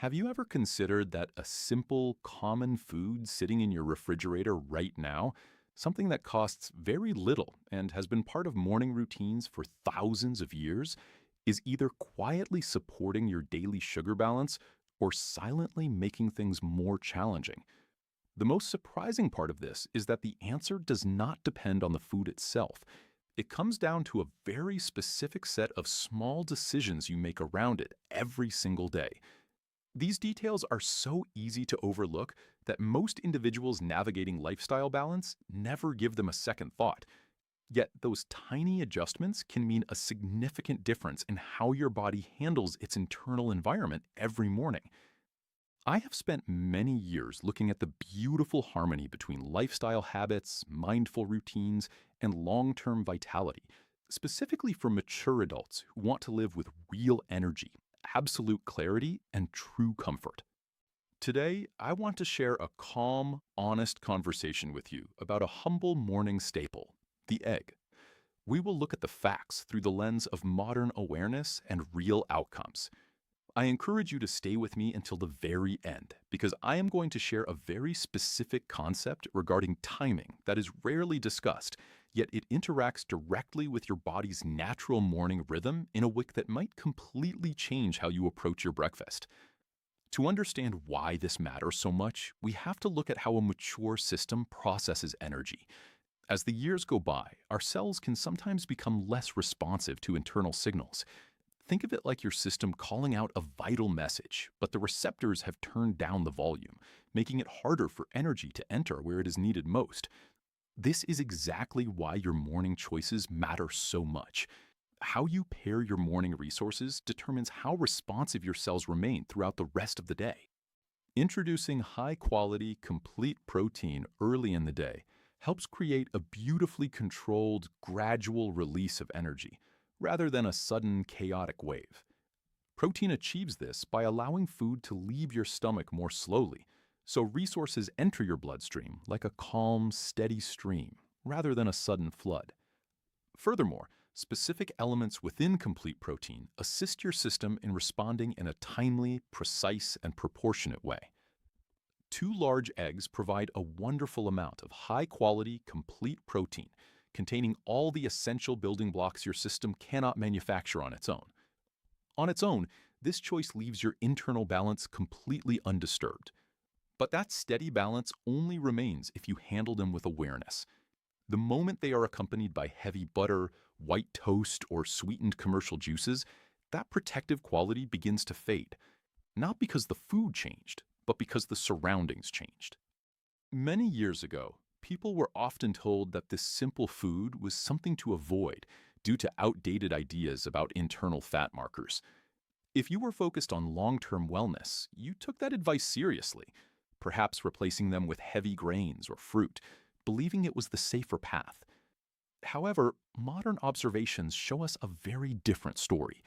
Have you ever considered that a simple, common food sitting in your refrigerator right now, something that costs very little and has been part of morning routines for thousands of years, is either quietly supporting your daily sugar balance or silently making things more challenging? The most surprising part of this is that the answer does not depend on the food itself. It comes down to a very specific set of small decisions you make around it every single day. These details are so easy to overlook that most individuals navigating lifestyle balance never give them a second thought. Yet, those tiny adjustments can mean a significant difference in how your body handles its internal environment every morning. I have spent many years looking at the beautiful harmony between lifestyle habits, mindful routines, and long term vitality, specifically for mature adults who want to live with real energy, absolute clarity, and true comfort. Today, I want to share a calm, honest conversation with you about a humble morning staple, the egg. We will look at the facts through the lens of modern awareness and real outcomes. I encourage you to stay with me until the very end because I am going to share a very specific concept regarding timing that is rarely discussed, yet it interacts directly with your body's natural morning rhythm in a way that might completely change how you approach your breakfast. To understand why this matters so much, we have to look at how a mature system processes energy. As the years go by, our cells can sometimes become less responsive to internal signals. Think of it like your system calling out a vital message, but the receptors have turned down the volume, making it harder for energy to enter where it is needed most. This is exactly why your morning choices matter so much. How you pair your morning resources determines how responsive your cells remain throughout the rest of the day. Introducing high quality, complete protein early in the day helps create a beautifully controlled, gradual release of energy, rather than a sudden, chaotic wave. Protein achieves this by allowing food to leave your stomach more slowly, so resources enter your bloodstream like a calm, steady stream, rather than a sudden flood. Furthermore, specific elements within complete protein assist your system in responding in a timely, precise, and proportionate way. Two large eggs provide a wonderful amount of high-quality, complete protein, containing all the essential building blocks your system cannot manufacture on its own. On its own, this choice leaves your internal balance completely undisturbed. But that steady balance only remains if you handle them with awareness. The moment they are accompanied by heavy butter, white toast, or sweetened commercial juices, that protective quality begins to fade, not because the food changed, but because the surroundings changed. Many years ago, people were often told that this simple food was something to avoid due to outdated ideas about internal fat markers. If you were focused on long-term wellness, you took that advice seriously, perhaps replacing them with heavy grains or fruit, believing it was the safer path. However, modern observations show us a very different story.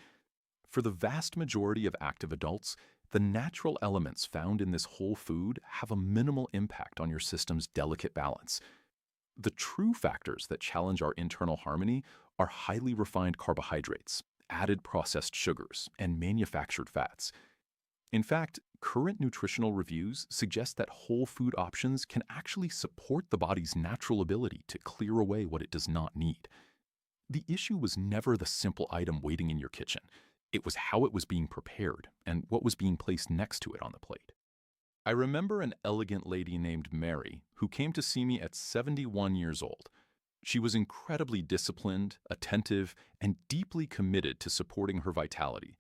For the vast majority of active adults, the natural elements found in this whole food have a minimal impact on your system's delicate balance. The true factors that challenge our internal harmony are highly refined carbohydrates, added processed sugars, and manufactured fats. In fact, current nutritional reviews suggest that whole food options can actually support the body's natural ability to clear away what it does not need. The issue was never the simple item waiting in your kitchen. It was how it was being prepared and what was being placed next to it on the plate. I remember an elegant lady named Mary who came to see me at 71 years old. She was incredibly disciplined, attentive, and deeply committed to supporting her vitality.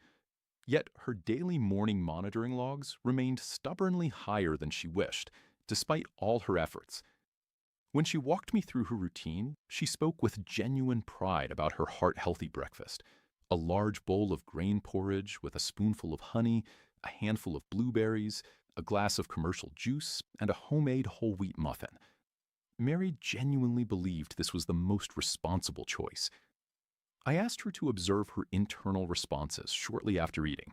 Yet her daily morning monitoring logs remained stubbornly higher than she wished, despite all her efforts. When she walked me through her routine, she spoke with genuine pride about her heart-healthy breakfast: a large bowl of grain porridge with a spoonful of honey, a handful of blueberries, a glass of commercial juice, and a homemade whole wheat muffin. Mary genuinely believed this was the most responsible choice. I asked her to observe her internal responses shortly after eating.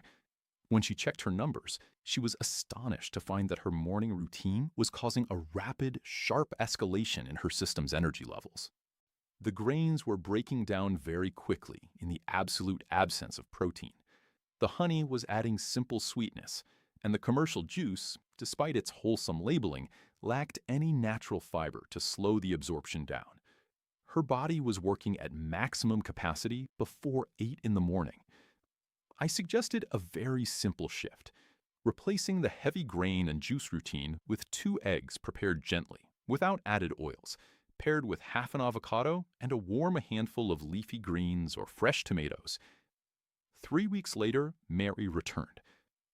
When she checked her numbers, she was astonished to find that her morning routine was causing a rapid, sharp escalation in her system's energy levels. The grains were breaking down very quickly in the absolute absence of protein. The honey was adding simple sweetness, and the commercial juice, despite its wholesome labeling, lacked any natural fiber to slow the absorption down. Her body was working at maximum capacity before 8 in the morning. I suggested a very simple shift, replacing the heavy grain and juice routine with 2 eggs prepared gently, without added oils, paired with half an avocado and a warm handful of leafy greens or fresh tomatoes. 3 weeks later, Mary returned.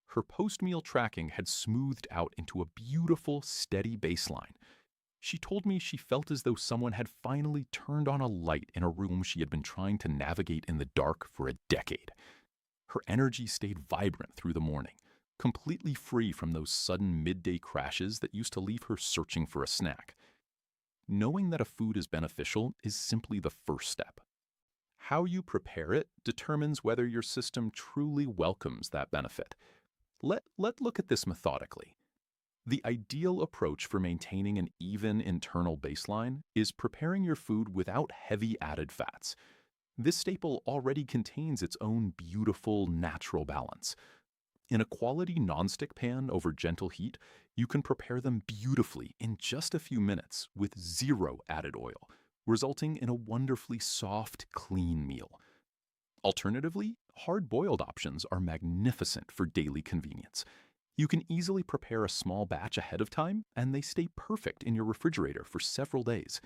Her post-meal tracking had smoothed out into a beautiful, steady baseline. She told me she felt as though someone had finally turned on a light in a room she had been trying to navigate in the dark for a decade. Her energy stayed vibrant through the morning, completely free from those sudden midday crashes that used to leave her searching for a snack. Knowing that a food is beneficial is simply the first step. How you prepare it determines whether your system truly welcomes that benefit. Let's look at this methodically. The ideal approach for maintaining an even internal baseline is preparing your food without heavy added fats. This staple already contains its own beautiful, natural balance. In a quality nonstick pan over gentle heat, you can prepare them beautifully in just a few minutes with 0 added oil, resulting in a wonderfully soft, clean meal. Alternatively, hard-boiled options are magnificent for daily convenience. You can easily prepare a small batch ahead of time, and they stay perfect in your refrigerator for several days.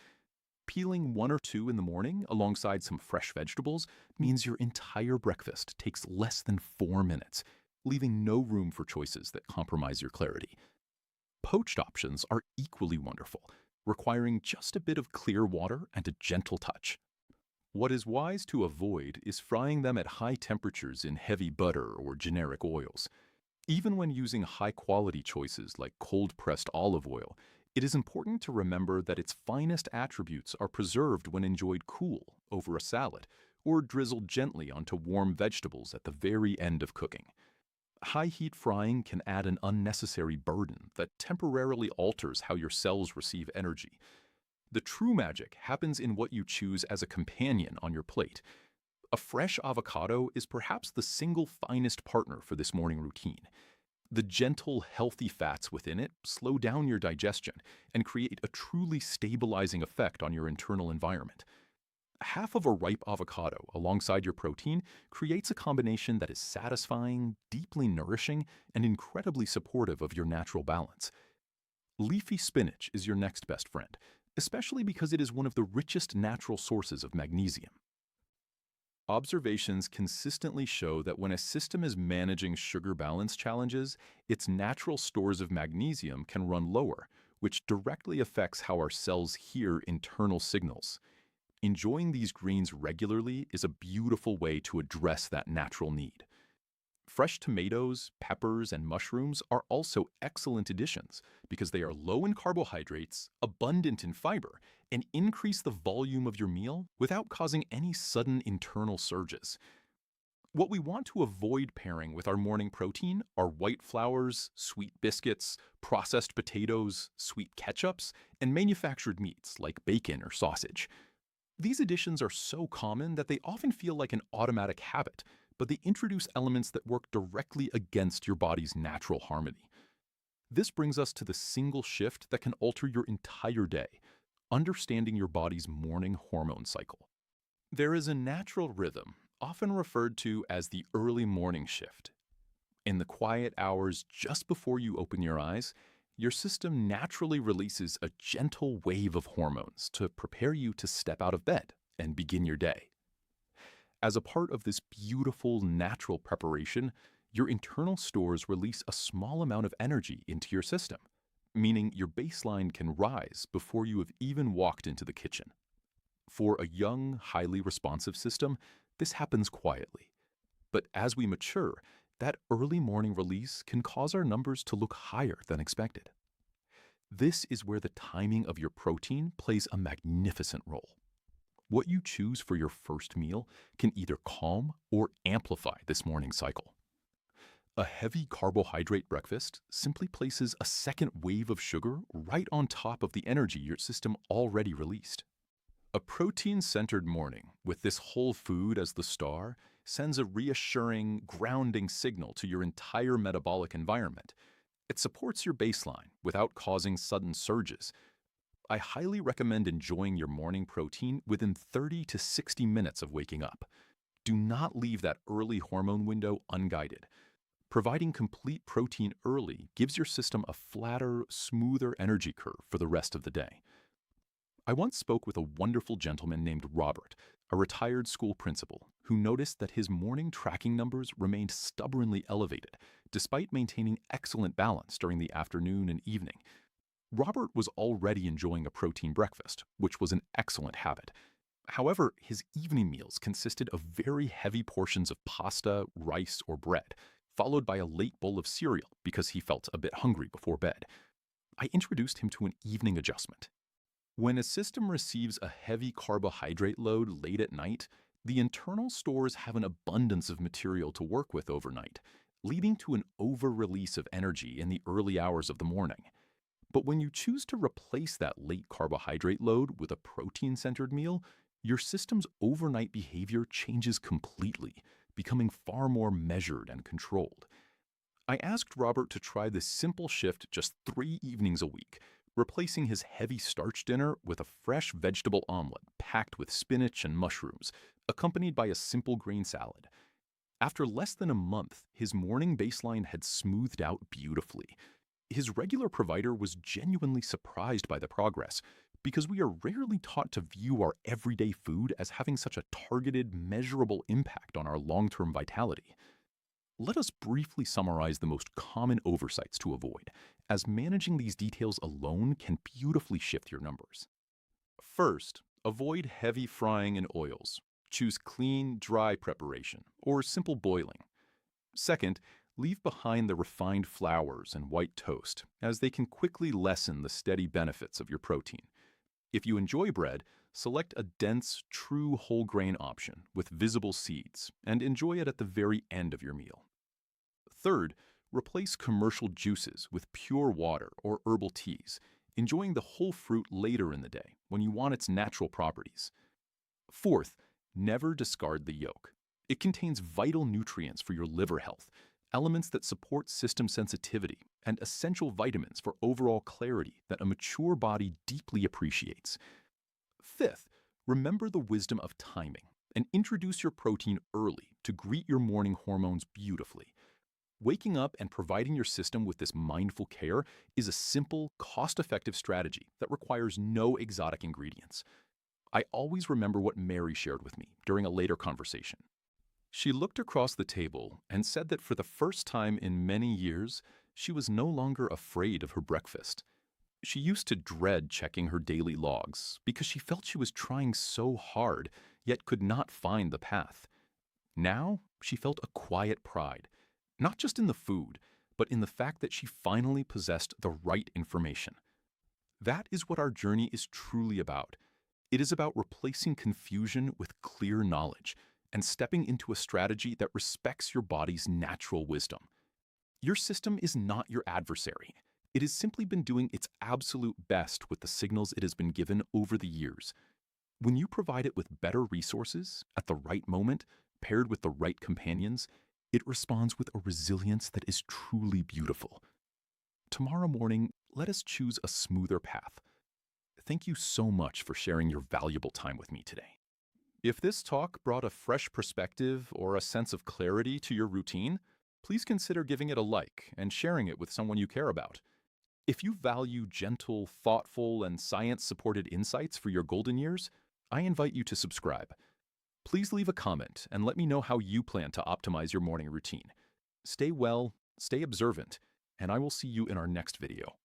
Peeling 1 or 2 in the morning alongside some fresh vegetables means your entire breakfast takes less than 4 minutes, leaving no room for choices that compromise your clarity. Poached options are equally wonderful, requiring just a bit of clear water and a gentle touch. What is wise to avoid is frying them at high temperatures in heavy butter or generic oils. Even when using high-quality choices like cold-pressed olive oil, it is important to remember that its finest attributes are preserved when enjoyed cool over a salad or drizzled gently onto warm vegetables at the very end of cooking. High-heat frying can add an unnecessary burden that temporarily alters how your cells receive energy. The true magic happens in what you choose as a companion on your plate. A fresh avocado is perhaps the single finest partner for this morning routine. The gentle, healthy fats within it slow down your digestion and create a truly stabilizing effect on your internal environment. Half of a ripe avocado alongside your protein creates a combination that is satisfying, deeply nourishing, and incredibly supportive of your natural balance. Leafy spinach is your next best friend, especially because it is one of the richest natural sources of magnesium. Observations consistently show that when a system is managing sugar balance challenges, its natural stores of magnesium can run lower, which directly affects how our cells hear internal signals. Enjoying these greens regularly is a beautiful way to address that natural need. Fresh tomatoes, peppers, and mushrooms are also excellent additions because they are low in carbohydrates, abundant in fiber, and increase the volume of your meal without causing any sudden internal surges. What we want to avoid pairing with our morning protein are white flours, sweet biscuits, processed potatoes, sweet ketchups, and manufactured meats like bacon or sausage. These additions are so common that they often feel like an automatic habit, but they introduce elements that work directly against your body's natural harmony. This brings us to the single shift that can alter your entire day: understanding your body's morning hormone cycle. There is a natural rhythm, often referred to as the early morning shift. In the quiet hours just before you open your eyes, your system naturally releases a gentle wave of hormones to prepare you to step out of bed and begin your day. As a part of this beautiful, natural preparation, your internal stores release a small amount of energy into your system, meaning your baseline can rise before you have even walked into the kitchen. For a young, highly responsive system, this happens quietly. But as we mature, that early morning release can cause our numbers to look higher than expected. This is where the timing of your protein plays a magnificent role. What you choose for your first meal can either calm or amplify this morning cycle. A heavy carbohydrate breakfast simply places a second wave of sugar right on top of the energy your system already released. A protein-centered morning with this whole food as the star sends a reassuring, grounding signal to your entire metabolic environment. It supports your baseline without causing sudden surges. I highly recommend enjoying your morning protein within 30 to 60 minutes of waking up. Do not leave that early hormone window unguided. Providing complete protein early gives your system a flatter, smoother energy curve for the rest of the day. I once spoke with a wonderful gentleman named Robert, a retired school principal, who noticed that his morning tracking numbers remained stubbornly elevated, despite maintaining excellent balance during the afternoon and evening. Robert was already enjoying a protein breakfast, which was an excellent habit. However, his evening meals consisted of very heavy portions of pasta, rice, or bread, followed by a late bowl of cereal because he felt a bit hungry before bed. I introduced him to an evening adjustment. When a system receives a heavy carbohydrate load late at night, the internal stores have an abundance of material to work with overnight, leading to an over-release of energy in the early hours of the morning. But when you choose to replace that late carbohydrate load with a protein-centered meal, your system's overnight behavior changes completely, becoming far more measured and controlled. I asked Robert to try this simple shift just 3 evenings a week, replacing his heavy starch dinner with a fresh vegetable omelet packed with spinach and mushrooms, accompanied by a simple grain salad. After less than a month, his morning baseline had smoothed out beautifully. His regular provider was genuinely surprised by the progress, because we are rarely taught to view our everyday food as having such a targeted, measurable impact on our long-term vitality. Let us briefly summarize the most common oversights to avoid, as managing these details alone can beautifully shift your numbers. First, avoid heavy frying in oils. Choose clean, dry preparation, or simple boiling. Second, leave behind the refined flours and white toast, as they can quickly lessen the steady benefits of your protein. If you enjoy bread, select a dense, true whole grain option with visible seeds and enjoy it at the very end of your meal. Third, replace commercial juices with pure water or herbal teas, enjoying the whole fruit later in the day when you want its natural properties. Fourth, never discard the yolk. It contains vital nutrients for your liver health, elements that support system sensitivity, and essential vitamins for overall clarity that a mature body deeply appreciates. Fifth, remember the wisdom of timing and introduce your protein early to greet your morning hormones beautifully. Waking up and providing your system with this mindful care is a simple, cost-effective strategy that requires no exotic ingredients. I always remember what Mary shared with me during a later conversation. She looked across the table and said that for the first time in many years, she was no longer afraid of her breakfast. She used to dread checking her daily logs because she felt she was trying so hard, yet could not find the path. Now, she felt a quiet pride, not just in the food, but in the fact that she finally possessed the right information. That is what our journey is truly about. It is about replacing confusion with clear knowledge and stepping into a strategy that respects your body's natural wisdom. Your system is not your adversary. It has simply been doing its absolute best with the signals it has been given over the years. When you provide it with better resources at the right moment, paired with the right companions, it responds with a resilience that is truly beautiful. Tomorrow morning, let us choose a smoother path. Thank you so much for sharing your valuable time with me today. If this talk brought a fresh perspective or a sense of clarity to your routine, please consider giving it a like and sharing it with someone you care about. If you value gentle, thoughtful, and science-supported insights for your golden years, I invite you to subscribe. Please leave a comment and let me know how you plan to optimize your morning routine. Stay well, stay observant, and I will see you in our next video.